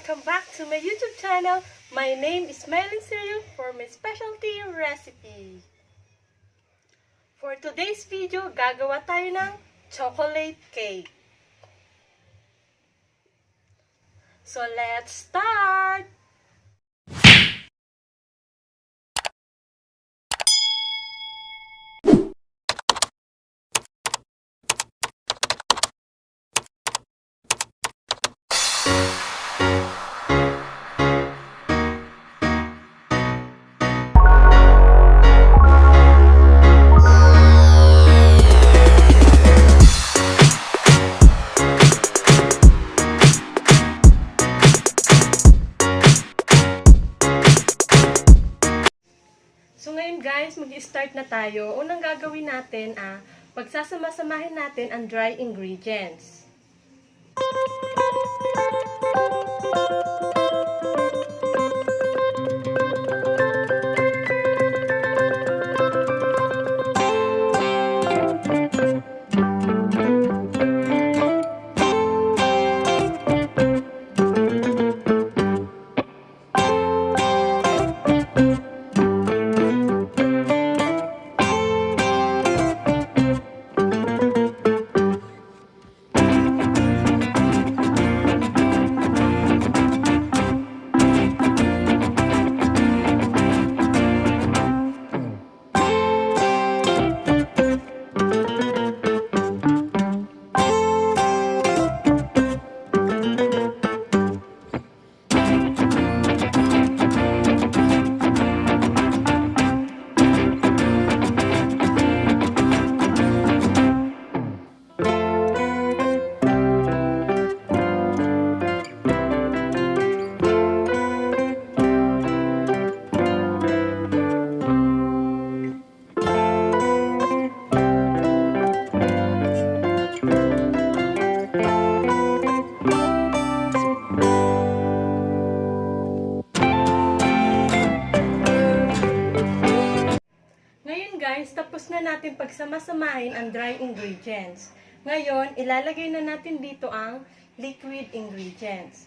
welcome back to my YouTube channel. My name is Smiling Cereal for my specialty recipe. For today's video, gagawa tayo ng chocolate cake. So let's start! So ngayon guys, mag-start na tayo. Unang gagawin natin, pagsasama-samahin natin ang dry ingredients. Guys, tapos na natin pagsama-samahin ang dry ingredients. Ngayon, ilalagay na natin dito ang liquid ingredients.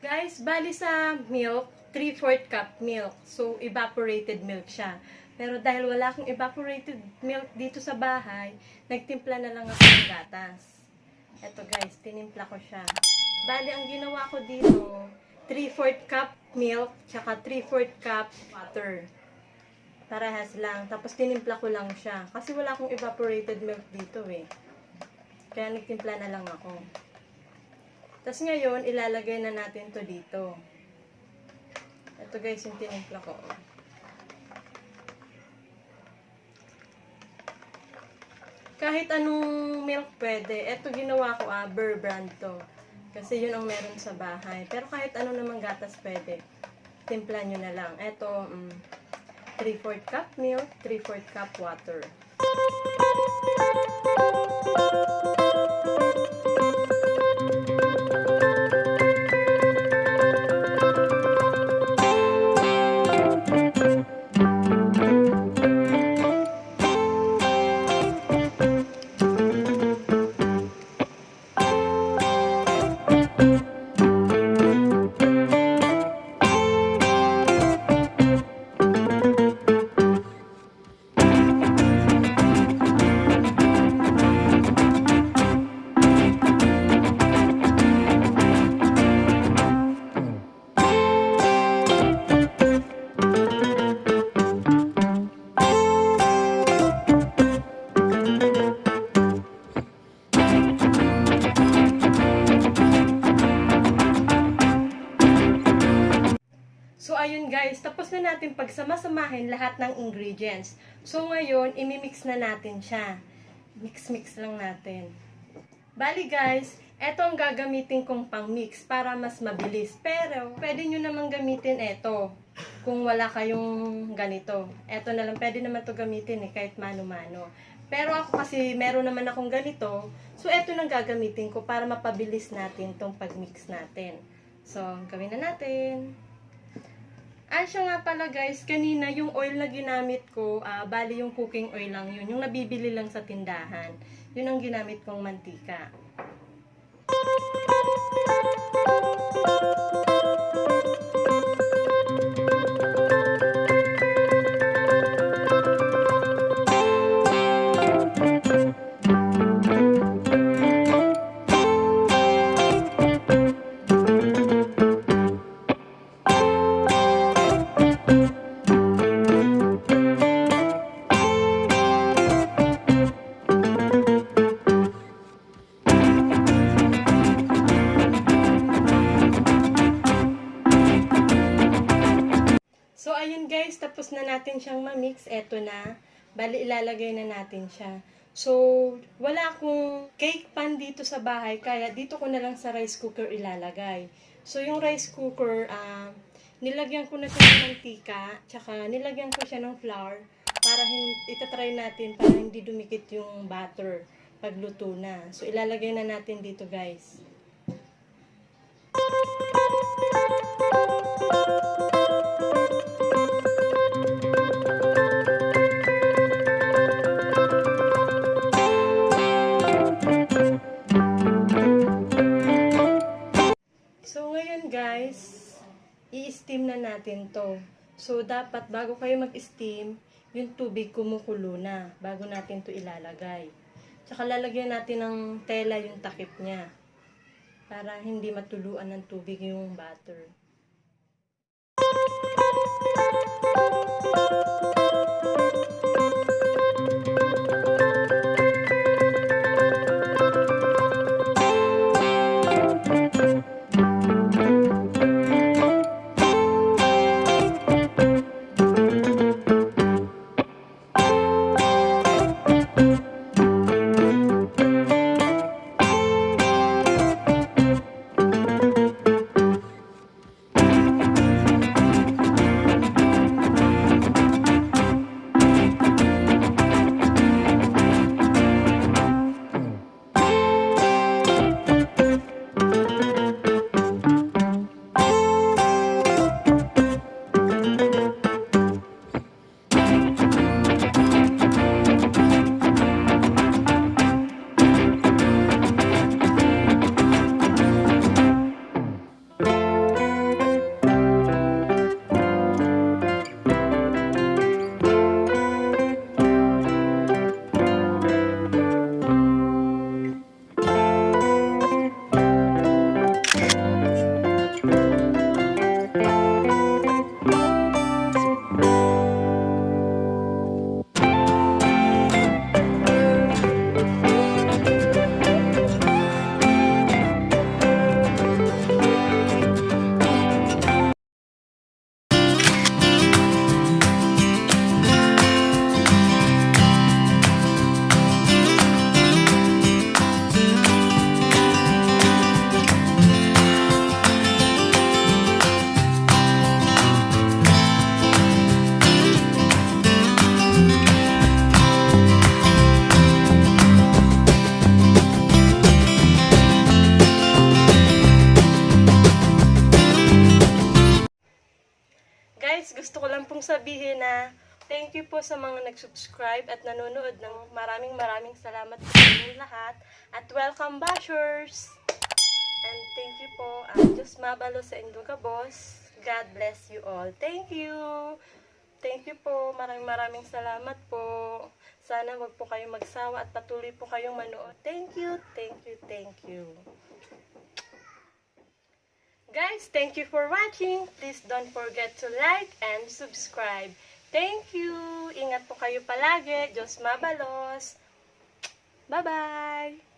Guys, bali sa milk, 3/4 cup milk. So, evaporated milk siya. Pero dahil wala akong evaporated milk dito sa bahay, nagtimpla na lang ako ng gatas. Eto guys, tinimpla ko siya. Bali, ang ginawa ko dito, 3/4 cup milk, tsaka 3/4 cup water. Parehas lang. Tapos tinimpla ko lang siya. Kasi wala akong evaporated milk dito eh. Kaya nagtimpla na lang ako. Tapos ngayon, ilalagay na natin to dito. Ito guys, yung tinimpla ko. Kahit anong milk pwede. Ito ginawa ko, Burr brand to. Kasi yun ang meron sa bahay. Pero kahit ano namang gatas pwede. Timpla nyo na lang. Ito, 3/4 cup milk, 3/4 cup water. So, ayun guys, tapos na natin pagsama-samahin lahat ng ingredients. So, ngayon, imimix na natin siya. Mix-mix lang natin. Bali guys, eto ang gagamitin kong pang-mix para mas mabilis. Pero, pwede nyo namang gamitin eto kung wala kayong ganito. Eto na lang, pwede naman to gamitin kahit mano-mano. Pero ako kasi meron naman akong ganito, so eto nang gagamitin ko para mapabilis natin tong pag-mix natin. So, gawin na natin. Siya nga pala guys, kanina yung oil na ginamit ko, bali yung cooking oil lang yun. Yung nabibili lang sa tindahan. Yun ang ginamit kong mantika. na. Bali, ilalagay na natin siya. So, wala akong cake pan dito sa bahay, kaya dito ko na lang sa rice cooker ilalagay. So, yung rice cooker, nilagyan ko na siya ng mantika, tsaka nilagyan ko siya ng flour para itatry natin para hindi dumikit yung butter pagluto na. So, ilalagay na natin dito, guys. So, ngayon guys, i-steam na natin to. So, dapat bago kayo mag-steam, yung tubig kumukulo na bago natin to ilalagay. Tsaka lalagyan natin ng tela yung takip niya para hindi matuluan ng tubig yung butter. Guys, gusto ko lang pong sabihin na thank you po sa mga nag-subscribe at nanonood ng maraming salamat po sa inyong lahat. At welcome bashers! And thank you po. Diyos mabalo sa Induga Boss. God bless you all. Thank you! Thank you po. Maraming salamat po. Sana wag po kayong magsawa at patuloy po kayong manood. Thank you, thank you, thank you. Guys, thank you for watching. Please don't forget to like and subscribe. Thank you. Ingat po kayo palagi. Diyos mabalos. Bye-bye.